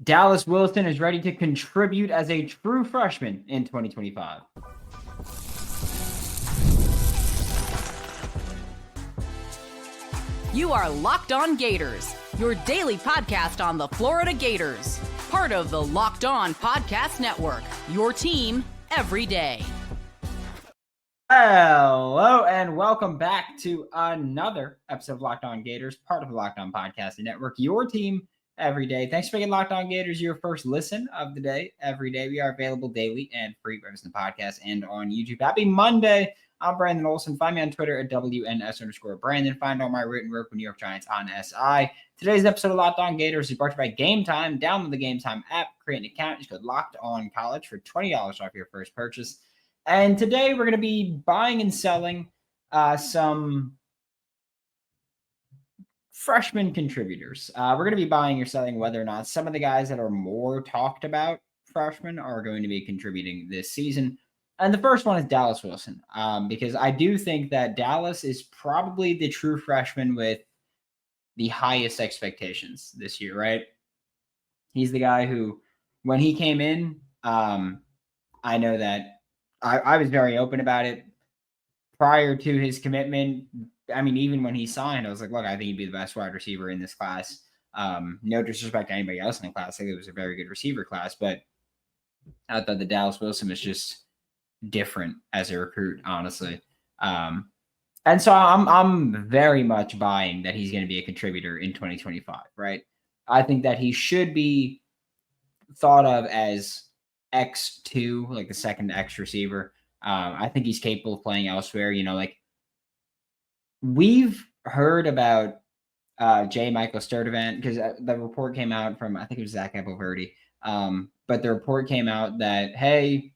Dallas Wilson is ready to contribute as a true freshman in 2025. You are Locked On Gators, your daily podcast on the Florida Gators. Part of the Locked On Podcast Network, your team every day. Hello, and welcome back to another episode of Locked On Gators, part of the Locked On Podcast Network, your team every day. Thanks for making Locked On Gators your first listen of the day. Every day we are available daily and free for the podcast and on YouTube. Happy Monday. I'm Brandon Olsen. Find me on Twitter at WNS_Brandon. Find all my written work with New York Giants on SI. Today's episode of Locked On Gators is brought to you by Game Time. Download the Game Time app, create an account. Just go Locked On College for $20 off your first purchase. And today we're going to be buying and selling some freshman contributors. We're going to be buying or selling whether or not some of the guys that are more talked about freshmen are going to be contributing this season. And the first one is Dallas Wilson, because I do think that Dallas is probably the true freshman with the highest expectations this year, right? He's the guy who, when he came in, I know that I was very open about it prior to his commitment. I mean, even when he signed, I was like, look, I think he'd be the best wide receiver in this class. No disrespect to anybody else in the class. I think it was a very good receiver class, but I thought the Dallas Wilson was just different as a recruit, honestly. And so I'm very much buying that he's going to be a contributor in 2025, right? I think that he should be thought of as X2, like the second X receiver. I think he's capable of playing elsewhere. You know, like we've heard about J. Michael Sturdivant because the report came out from, I think it was Zach Abelverdi. But the report came out that, hey,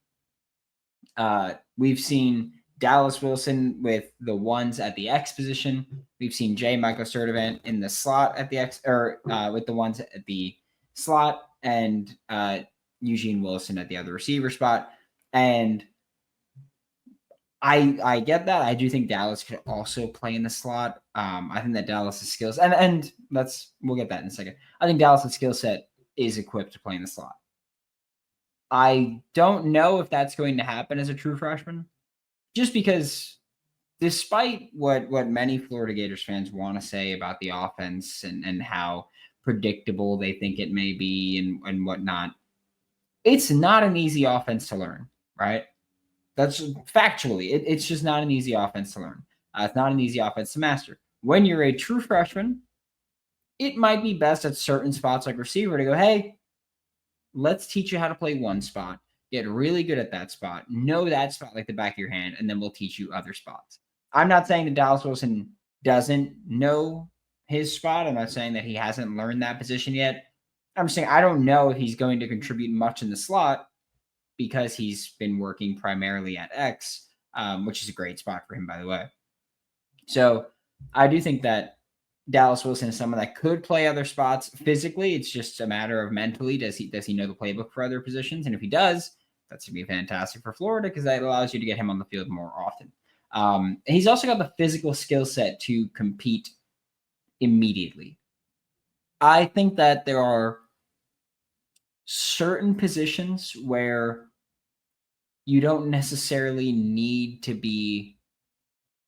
we've seen Dallas Wilson with the ones at the X position. We've seen J. Michael Sturdivant in the slot at the X, or with the ones at the slot, and Eugene Wilson at the other receiver spot. And I get that. I do think Dallas could also play in the slot. I think that Dallas's skills, and we'll get that in a second. I think Dallas's skill set is equipped to play in the slot. I don't know if that's going to happen as a true freshman, just because despite what many Florida Gators fans want to say about the offense and how predictable they think it may be and whatnot, it's not an easy offense to learn, right? That's factually, it's just not an easy offense to learn. It's not an easy offense to master. When you're a true freshman, it might be best at certain spots like receiver to go, hey, let's teach you how to play one spot, get really good at that spot, know that spot like the back of your hand, and then we'll teach you other spots. I'm not saying that Dallas Wilson doesn't know his spot. I'm not saying that he hasn't learned that position yet. I'm saying I don't know if he's going to contribute much in the slot because he's been working primarily at X, which is a great spot for him, by the way. So I do think that Dallas Wilson is someone that could play other spots physically. It's just a matter of mentally. Does he know the playbook for other positions? And if he does, that's going to be fantastic for Florida because that allows you to get him on the field more often. And he's also got the physical skill set to compete immediately. I think that there are certain positions where you don't necessarily need to be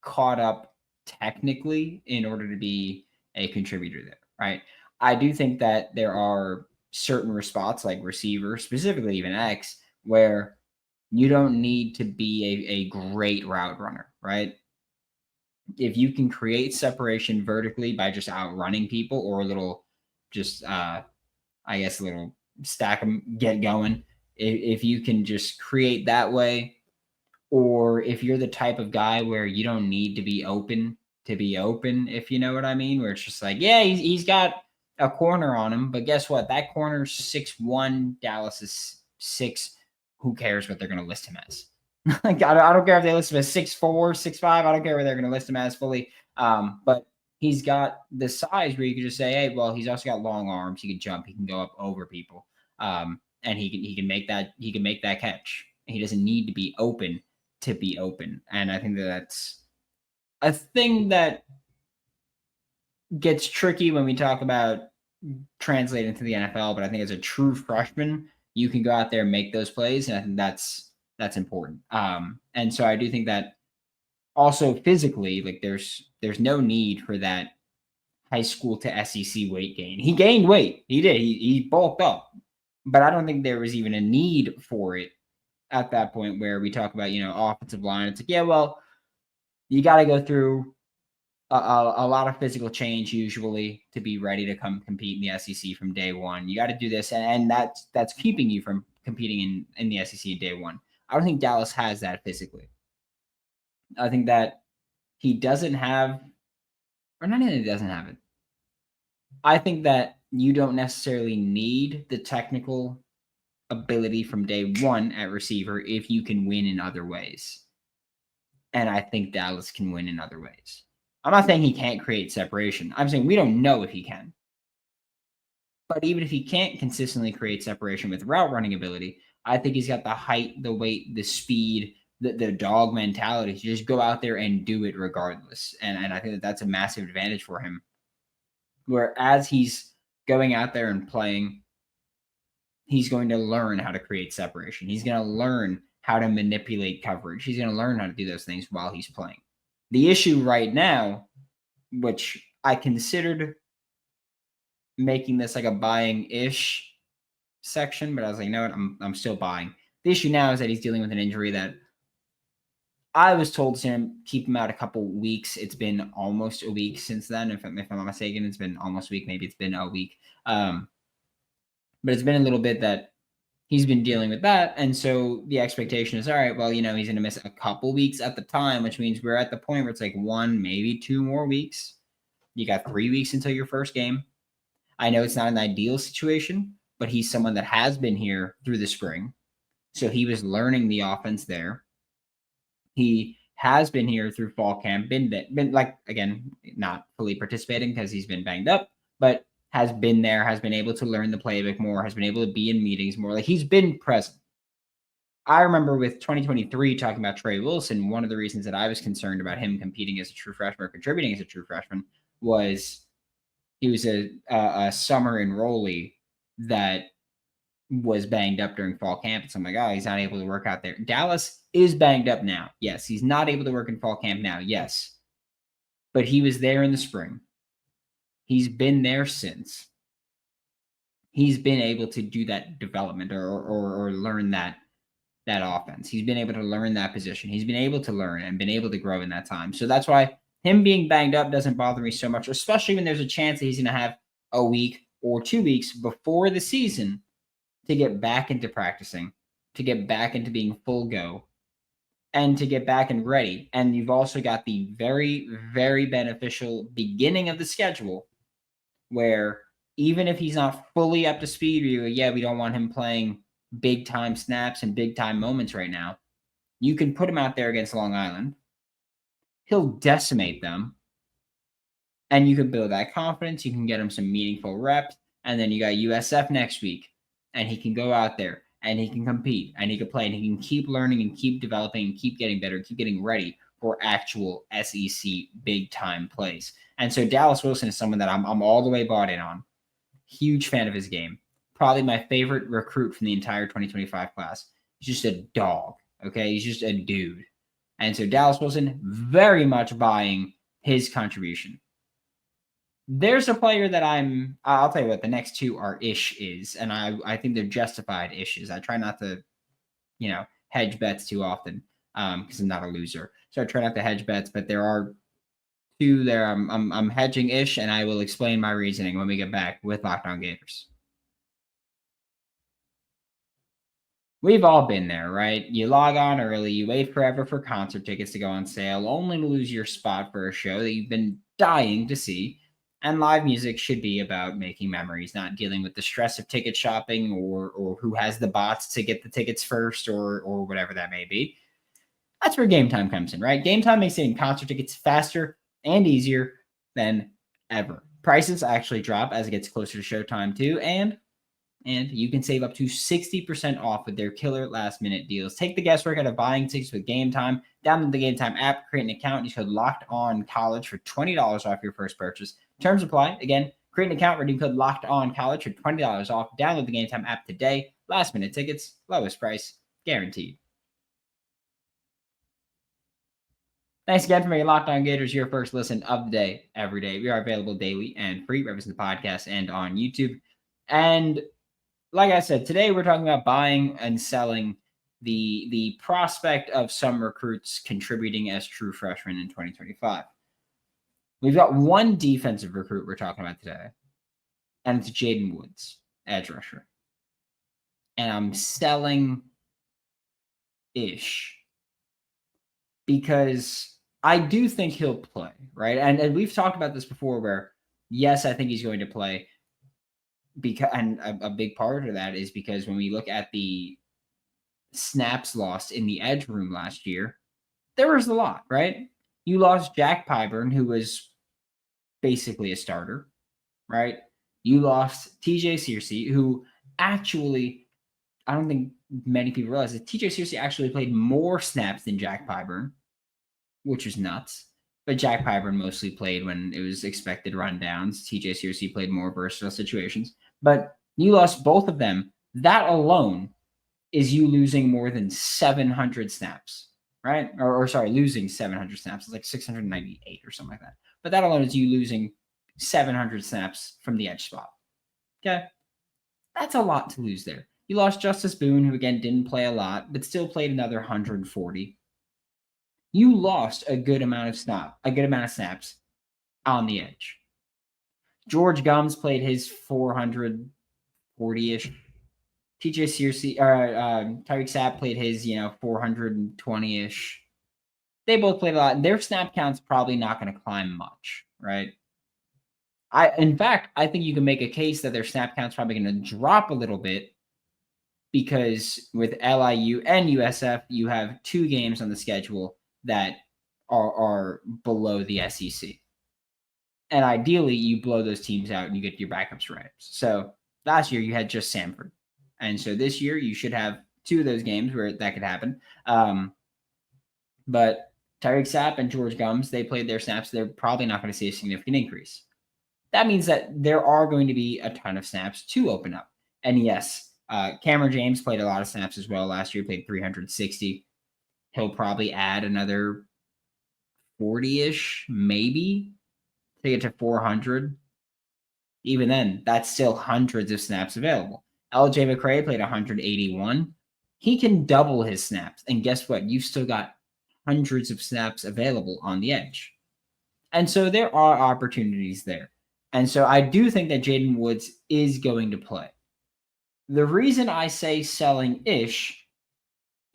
caught up technically in order to be a contributor there, right? I do think that there are certain spots like receiver, specifically even X, where you don't need to be a great route runner, right? If you can create separation vertically by just outrunning people or a little just, a little stack them, get going. If you can just create that way, or if you're the type of guy where you don't need to be open, if you know what I mean, where it's just like, yeah, he's got a corner on him, but guess what? That corner's 6'1", Dallas is 6. Who cares what they're going to list him as? Like, I don't care if they list him as 6'4", 6'5". I don't care what they're going to list him as fully. But he's got the size where you can just say, hey, well, he's also got long arms. He can jump. He can go up over people. And he can make that catch. He doesn't need to be open to be open. And I think that's a thing that gets tricky when we talk about translate into the NFL, but I think as a true freshman, you can go out there and make those plays, and I think that's important. And so I do think that also physically, like there's no need for that high school to SEC weight gain. He gained weight. He did. He bulked up. But I don't think there was even a need for it at that point where we talk about, offensive line. It's like, yeah, well, you got to go through a lot of physical change usually to be ready to come compete in the SEC from day one. You got to do this, and that's keeping you from competing in the SEC day one. I don't think Dallas has that physically. I think that he doesn't have, or not even he doesn't have it. I think that you don't necessarily need the technical ability from day one at receiver if you can win in other ways. And I think Dallas can win in other ways. I'm not saying he can't create separation. I'm saying we don't know if he can. But even if he can't consistently create separation with route running ability, I think he's got the height, the weight, the speed, the dog mentality to just go out there and do it regardless. And I think that's a massive advantage for him. Whereas he's going out there and playing, he's going to learn how to create separation. He's going to learn how to manipulate coverage. He's going to learn how to do those things while he's playing. The issue right now, which I considered making this like a buying-ish section, but I was like, you know what, I'm still buying. The issue now is that he's dealing with an injury that I was told to keep him out a couple weeks. It's been almost a week since then. If I'm not mistaken, it's been almost a week. Maybe it's been a week. But it's been a little bit that he's been dealing with that. And so the expectation is, all right, well, he's going to miss a couple weeks at the time, which means we're at the point where it's like 1, maybe 2 more weeks. You got 3 weeks until your first game. I know it's not an ideal situation, but he's someone that has been here through the spring. So he was learning the offense there. He has been here through fall camp, been like, again, not fully participating because he's been banged up, but has been there, has been able to learn the playbook more, has been able to be in meetings more. Like, he's been present. I remember with 2023 talking about Trey Wilson, one of the reasons that I was concerned about him competing as a true freshman or contributing as a true freshman was he was a summer enrollee that was banged up during fall camp. And so I'm like, oh, he's not able to work out there. Dallas is banged up now. Yes. He's not able to work in fall camp now. Yes. But he was there in the spring. He's been there since. He's been able to do that development or learn that offense. He's been able to learn that position. He's been able to learn and been able to grow in that time. So that's why him being banged up doesn't bother me so much, especially when there's a chance that he's going to have a week or 2 weeks before the season to get back into practicing, to get back into being full go, and to get back and ready. And you've also got the very, very beneficial beginning of the schedule where even if he's not fully up to speed, we don't want him playing big time snaps and big time moments right now. You can put him out there against Long Island. He'll decimate them. And you can build that confidence. You can get him some meaningful reps. And then you got USF next week. And he can go out there and he can compete and he can play and he can keep learning and keep developing and keep getting better, keep getting ready for actual SEC big time plays. And so Dallas Wilson is someone that I'm all the way bought in on. Huge fan of his game. Probably my favorite recruit from the entire 2025 class. He's just a dog. Okay. He's just a dude. And so Dallas Wilson, very much buying his contribution. There's a player that I'll tell you what, the next 2 are ishes, and I think they're justified ishes. I try not to, hedge bets too often because I'm not a loser. So I try not to hedge bets, but there are 2 there I'm hedging ish, and I will explain my reasoning when we get back with Locked On Gators. We've all been there, right? You log on early, you wait forever for concert tickets to go on sale, only to lose your spot for a show that you've been dying to see. And live music should be about making memories, not dealing with the stress of ticket shopping or who has the bots to get the tickets first or whatever that may be. That's where Game Time comes in, right? Game Time makes getting concert tickets faster and easier than ever. Prices actually drop as it gets closer to showtime too, and you can save up to 60% off with their killer last-minute deals. Take the guesswork out of buying tickets with Game Time. Download the Game Time app, create an account, use code LOCKEDONCollege for $20 off your first purchase. Terms apply. Again, Create an account, redeem code Locked On College for $20 off. Download the Game Time app today. Last minute tickets, lowest price, guaranteed. Thanks again for making Locked On Gators your first listen of the day, every day. We are available daily and free, wherever the podcast and on YouTube. And like I said, today we're talking about buying and selling the prospect of some recruits contributing as true freshmen in 2025. We've got one defensive recruit we're talking about today, and it's Jayden Woods, edge rusher. And I'm selling ish because I do think he'll play, right? And we've talked about this before where, yes, I think he's going to play. Because and a big part of that is because when we look at the snaps lost in the edge room last year, there was a lot, right? You lost Jack Pyburn, who was basically a starter, right? You lost TJ Searcy, who actually, I don't think many people realize that TJ Searcy actually played more snaps than Jack Pyburn, which was nuts. But Jack Pyburn mostly played when it was expected rundowns. TJ Searcy played more versatile situations. But you lost both of them. That alone is you losing more than 700 snaps, right? Or sorry, losing 700 snaps. It's like 698 or something like that. But that alone is you losing 700 snaps from the edge spot. Okay? That's a lot to lose there. You lost Justice Boone, who again didn't play a lot, but still played another 140. You lost a good amount of snaps on the edge. George Gums played his 440-ish. TJ Searcy, Tyreek Sapp played his, 420-ish. They both played a lot. Their snap count's probably not going to climb much, right? In fact, I think you can make a case that their snap count's probably going to drop a little bit because with LIU and USF, you have 2 games on the schedule that are below the SEC. And ideally, you blow those teams out and you get your backups right. So last year, you had just Samford. And so this year, you should have 2 of those games where that could happen. But Tyreek Sapp and George Gums, they played their snaps. They're probably not going to see a significant increase. That means that there are going to be a ton of snaps to open up. And yes, Cameron James played a lot of snaps as well last year, played 360. He'll probably add another 40-ish, maybe, to get to 400. Even then, that's still hundreds of snaps available. LJ McCray played 181. He can double his snaps. And guess what? You've still got hundreds of snaps available on the edge. And so there are opportunities there. And so I do think that Jayden Woods is going to play. The reason I say selling-ish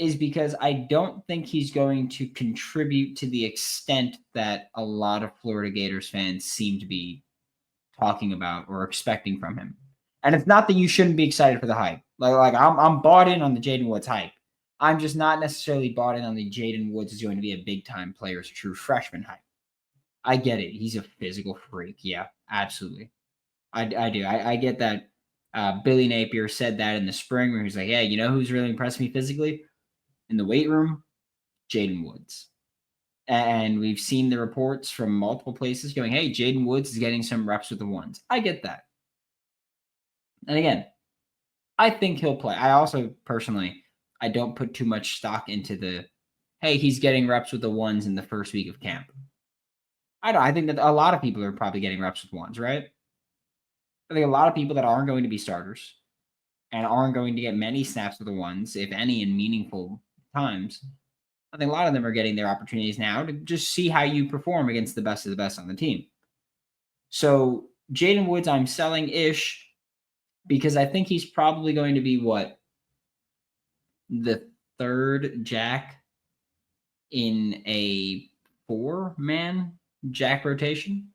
is because I don't think he's going to contribute to the extent that a lot of Florida Gators fans seem to be talking about or expecting from him. And it's not that you shouldn't be excited for the hype. Like I'm bought in on the Jayden Woods hype. I'm just not necessarily bought in on the Jayden Woods is going to be a big-time player as a true freshman hype. I get it. He's a physical freak. Yeah, absolutely. I do. I get that. Billy Napier said that in the spring where he's like, yeah, you know who's really impressed me physically? In the weight room, Jayden Woods. And we've seen the reports from multiple places going, hey, Jayden Woods is getting some reps with the ones. I get that. And again, I think he'll play. I also personally, I don't put too much stock into the, hey, he's getting reps with the ones in the first week of camp. I think that a lot of people are probably getting reps with ones, right? I think a lot of people that aren't going to be starters and aren't going to get many snaps with the ones, if any, in meaningful times. I think a lot of them are getting their opportunities now to just see how you perform against the best of the best on the team. So Jayden Woods, I'm selling-ish because I think he's probably going to be the third jack in a 4-man jack rotation.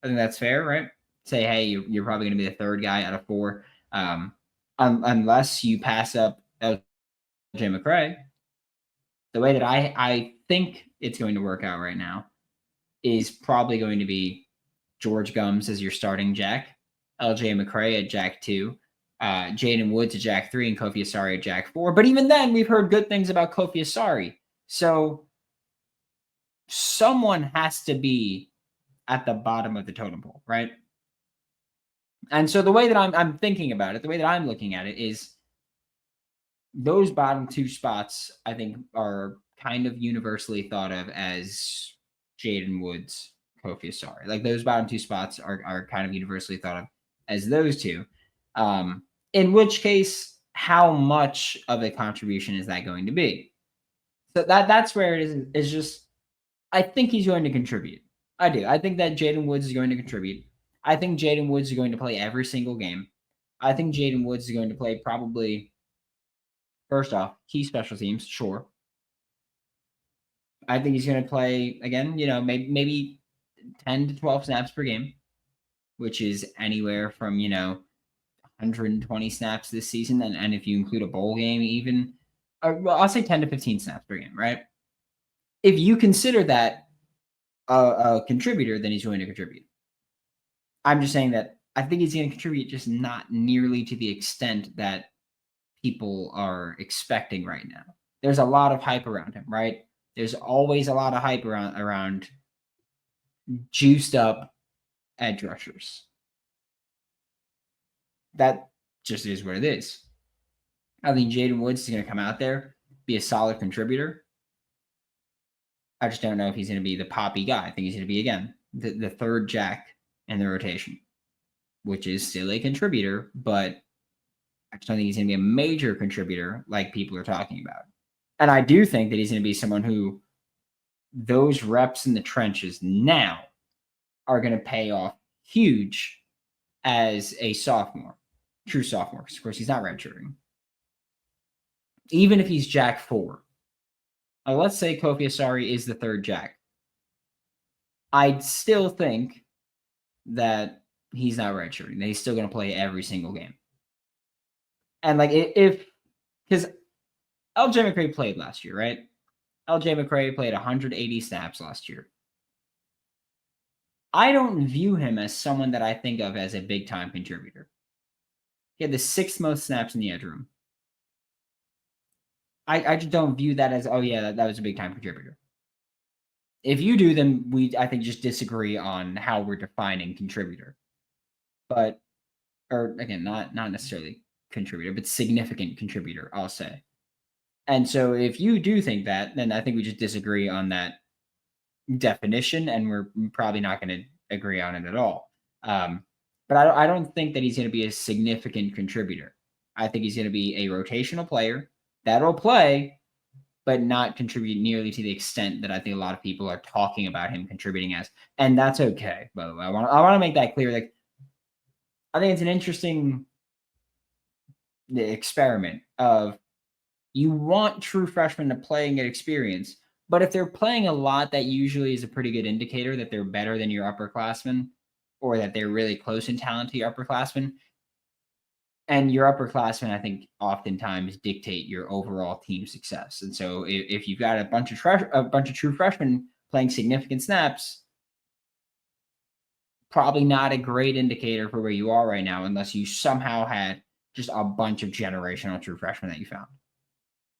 I think that's fair, right? Say, hey, you're probably going to be the third guy out of 4, unless you pass up LJ McCray. The way that I think it's going to work out right now is probably going to be George Gums as your starting jack, LJ McCray at jack 2, Jayden Woods at jack 3, and Kofi Asari at jack 4. But even then, we've heard good things about Kofi Asari. So someone has to be at the bottom of the totem pole, right? And so the way that I'm thinking about it, the way that I'm looking at it is those bottom two spots, I think, are kind of universally thought of as Jayden Woods, Kofi Asari. Like those bottom two spots are kind of universally thought of as those two. In which case, how much of a contribution is that going to be? So that's where it is just I think he's going to contribute. I do. I think that Jayden Woods is going to contribute. I think Jayden Woods is going to play every single game. I think Jayden Woods is going to play probably, first off, key special teams, sure. I think he's going to play, again, maybe 10 to 12 snaps per game, which is anywhere from, 120 snaps this season. And if you include a bowl game, even, I'll say 10 to 15 snaps per game, right? If you consider that a contributor, then he's going to contribute. I'm just saying that I think he's going to contribute, just not nearly to the extent that people are expecting right now. There's a lot of hype around him, right? There's always a lot of hype around juiced up edge rushers. That just is what it is. I think Jayden Woods is going to come out there, be a solid contributor. I just don't know if he's going to be the poppy guy. I think he's going to be, again, the third jack in the rotation, which is still a contributor, but I just don't think he's going to be a major contributor like people are talking about. And I do think that he's going to be someone who those reps in the trenches now are going to pay off huge as a sophomore, true sophomore. Of course, he's not redshirting. Even if he's jack 4, let's say Kofi Asari is the third jack. I'd still think that he's not redshirting, that he's still going to play every single game. And like because LJ McCray played last year, right? LJ McCray played 180 snaps last year. I don't view him as someone that I think of as a big-time contributor. He had the 6th most snaps in the edge room. I just don't view that as, oh yeah, that was a big-time contributor. If you do, then we, I think, just disagree on how we're defining contributor. But, or again, not necessarily contributor, but significant contributor, I'll say. And so if you do think that, then I think we just disagree on that definition, and we're probably not going to agree on it at all. But I don't think that he's going to be a significant contributor. I think he's going to be a rotational player that'll play, but not contribute nearly to the extent that I think a lot of people are talking about him contributing as. And that's okay, by the way. I want to make that clear. Like, I think it's an interesting experiment of, you want true freshmen to play and get experience, but if they're playing a lot, that usually is a pretty good indicator that they're better than your upperclassmen, or that they're really close in talent to your upperclassmen. And your upperclassmen, I think, oftentimes dictate your overall team success. And so if you've got a bunch of true freshmen playing significant snaps, probably not a great indicator for where you are right now, unless you somehow had just a bunch of generational true freshmen that you found.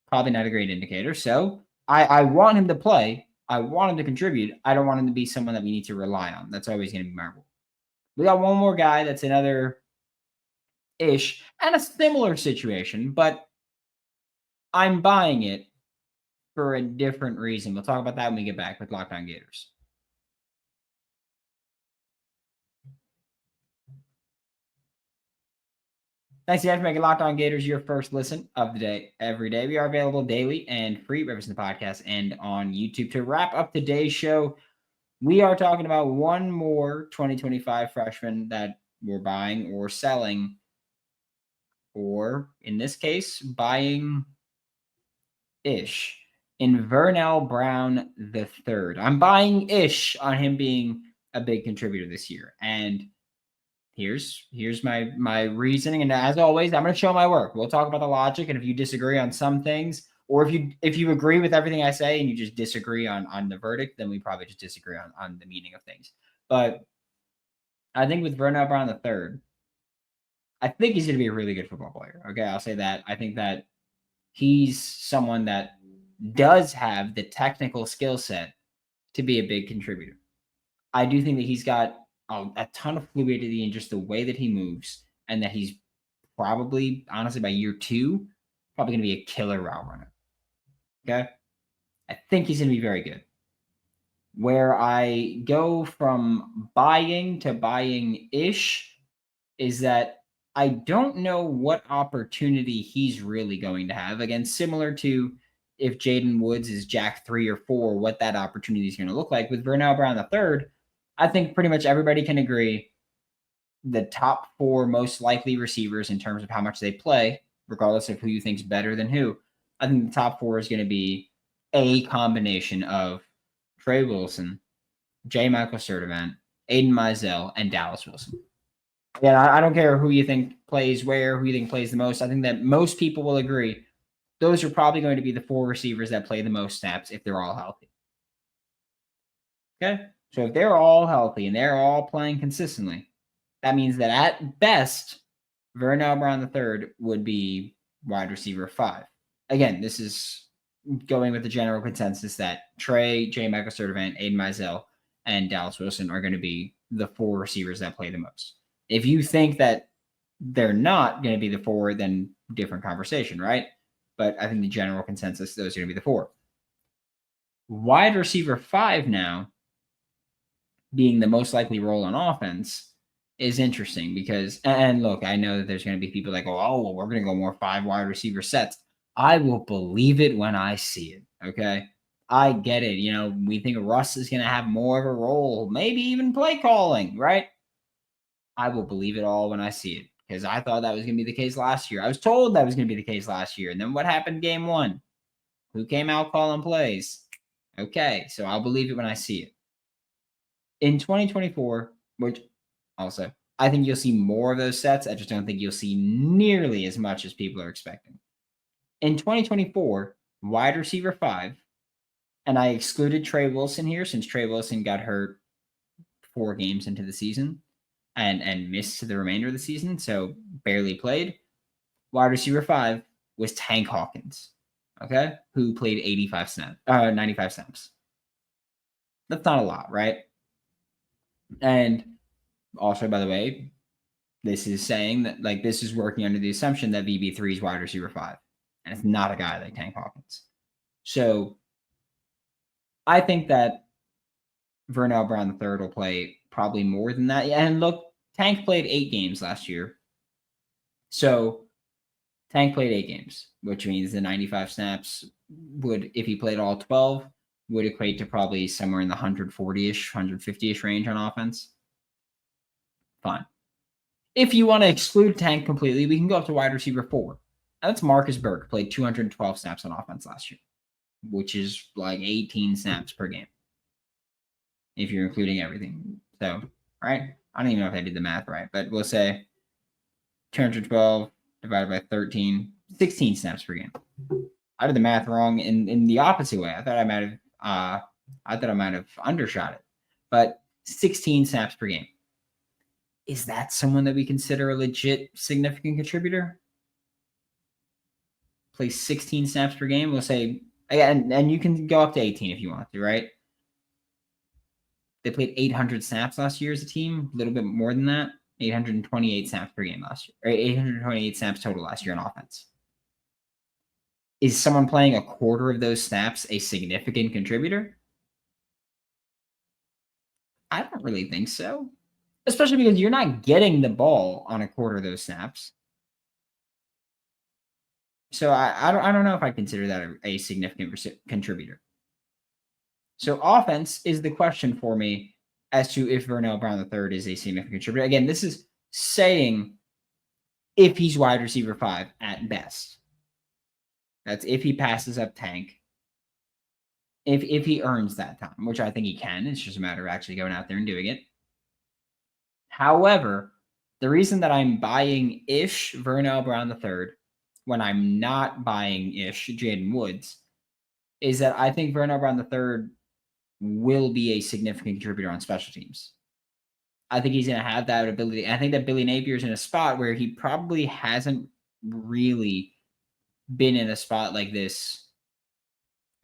Probably not a great indicator. So I want him to play. I want him to contribute. I don't want him to be someone that we need to rely on. That's always going to be my rule. We got one more guy that's another ish and a similar situation, but I'm buying it for a different reason. We'll talk about that when we get back with Locked On Gators. Thanks again for making Locked On Gators your first listen of the day every day. We are available daily and free, wherever the podcast and on YouTube. To wrap up today's show, we are talking about one more 2025 freshman that we're buying or selling, or in this case, buying-ish, in Vernell Brown III. I'm buying-ish on him being a big contributor this year. And here's my reasoning. And as always, I'm going to show my work. We'll talk about the logic. And if you disagree on some things, or if you agree with everything I say and you just disagree on the verdict, then we probably just disagree on the meaning of things. But I think with Vernell Brown III, I think he's going to be a really good football player. Okay, I'll say that. I think that he's someone that does have the technical skill set to be a big contributor. I do think that he's got a ton of fluidity in just the way that he moves, and that he's probably, honestly, by year 2, probably going to be a killer route runner. Okay? I think he's going to be very good. Where I go from buying to buying-ish is that I don't know what opportunity he's really going to have. Again, similar to if Jayden Woods is Jack 3 or 4, what that opportunity is going to look like. With Vernell Brown III, I think pretty much everybody can agree the top 4 most likely receivers in terms of how much they play, regardless of who you think's better than who. I think the top 4 is going to be a combination of Trey Wilson, J. Michael Sturdivant, Aiden Mizell, and Dallas Wilson. Yeah, I don't care who you think plays where, who you think plays the most. I think that most people will agree those are probably going to be the 4 receivers that play the most snaps if they're all healthy. Okay? So if they're all healthy and they're all playing consistently, that means that at best, Vernell Brown III would be wide receiver 5. Again, this is going with the general consensus that Trey, J. Michael Sturdivant, Aiden Mizell, and Dallas Wilson are going to be the 4 receivers that play the most. If you think that they're not going to be the 4, then different conversation, right? But I think the general consensus, those are going to be the 4. Wide receiver 5 now, being the most likely role on offense, is interesting because, and look, I know that there's going to be people that go, oh, well, we're going to go more 5 wide receiver sets. I will believe it when I see it, okay? I get it. You know, we think Russ is going to have more of a role, maybe even play calling, right? I will believe it all when I see it because I thought that was going to be the case last year. I was told that was going to be the case last year. And then what happened game 1? Who came out calling plays? Okay, so I'll believe it when I see it. In 2024, which also, I think you'll see more of those sets. I just don't think you'll see nearly as much as people are expecting. In 2024, wide receiver 5, and I excluded Trey Wilson here since Trey Wilson got hurt 4 games into the season and missed the remainder of the season, so barely played. Wide receiver 5 was Tank Hawkins, okay, who played 95 snaps. That's not a lot, right? And also, by the way, this is saying that, like, this is working under the assumption that VB3 is wide receiver 5, and it's not a guy like Tank Hawkins. So I think that Vernell Brown III will play probably more than that. And look, Tank played 8 games last year. So Tank played 8 games, which means the 95 snaps would, if he played all 12, would equate to probably somewhere in the 140-ish, 150-ish range on offense. Fine. If you want to exclude Tank completely, we can go up to wide receiver 4. That's Marcus Burke, played 212 snaps on offense last year, which is like 18 snaps per game, if you're including everything. So, right? I don't even know if I did the math right, but we'll say 212 divided by 13, 16 snaps per game. I did the math wrong in the opposite way. I thought I might have undershot it, but 16 snaps per game. Is that someone that we consider a legit significant contributor? Plays 16 snaps per game. We'll say, and you can go up to 18 if you want to, right? They played 800 snaps last year as a team, a little bit more than that. 828 snaps per game last year, or 828 snaps total last year on offense. Is someone playing a quarter of those snaps a significant contributor? I don't really think so, especially because you're not getting the ball on a quarter of those snaps. So I don't know if I consider that a significant contributor. So offense is the question for me as to if Vernell Brown III is a significant contributor. Again, this is saying if he's wide receiver 5 at best. That's if he passes up Tank. If he earns that time, which I think he can. It's just a matter of actually going out there and doing it. However, the reason that I'm buying-ish Vernell Brown III when I'm not buying-ish Jayden Woods is that I think Vernell Brown III will be a significant contributor on special teams. I think he's going to have that ability. I think that Billy Napier is in a spot where he probably hasn't really been in a spot like this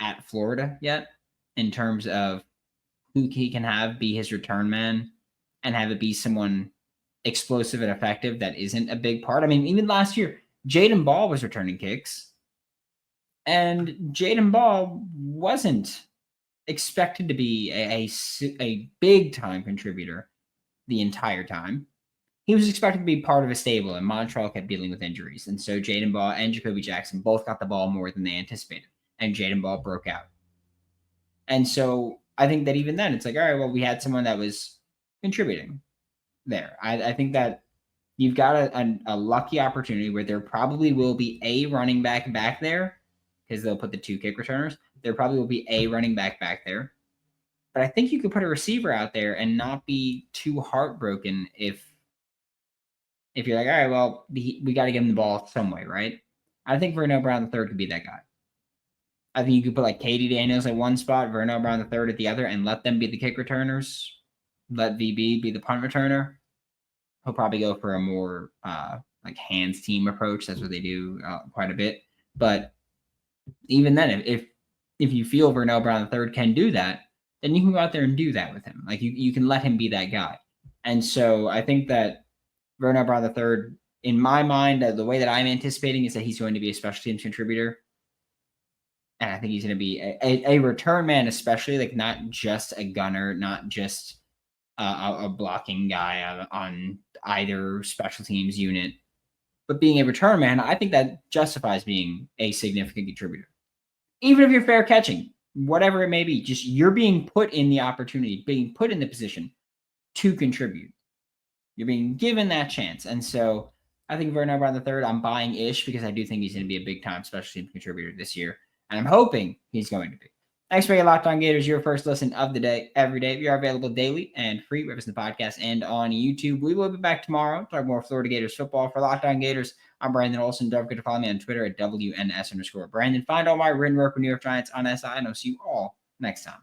at Florida yet, in terms of who he can have be his return man and have it be someone explosive and effective that isn't a big part. I mean, even last year, Jayden Ball was returning kicks, and Jayden Ball wasn't expected to be a big time contributor the entire time. He was expected to be part of a stable, and Montreal kept dealing with injuries. And so Jayden Ball and Jacoby Jackson both got the ball more than they anticipated, and Jayden Ball broke out. And so I think that even then, it's like, all right, well, we had someone that was contributing there. I think that you've got a lucky opportunity where there probably will be a running back there because they'll put the 2 kick returners. There probably will be a running back there. But I think you could put a receiver out there and not be too heartbroken if you're like, all right, well, we got to give him the ball some way, right? I think Vernell Brown III could be that guy. I think you could put like Katie Daniels at one spot, Vernell Brown III at the other, and let them be the kick returners. Let VB be the punt returner. He'll probably go for a more like hands team approach. That's what they do quite a bit. But even then, if you feel Vernell Brown III can do that, then you can go out there and do that with him. Like you can let him be that guy. And so I think that Vernell Brown III, in my mind, the way that I'm anticipating is that he's going to be a special teams contributor. And I think he's going to be a return man, especially like not just a gunner, not just a blocking guy on either special teams unit, but being a return man. I think that justifies being a significant contributor. Even if you're fair catching, whatever it may be, just you're being put in the opportunity, being put in the position to contribute. You're being given that chance. And so I think Vernell Brown III, I'm buying ish because I do think he's going to be a big time special team contributor this year. And I'm hoping he's going to be. Thanks for your Locked On Gators, your first listen of the day, every day. We are available daily and free, whether it's in the podcast and on YouTube. We will be back tomorrow to talk more Florida Gators football. For Locked On Gators, I'm Brandon Olsen. Don't forget to follow me on Twitter at WNS_Brandon. Find all my written work with New York Giants on SI, and I'll see you all next time.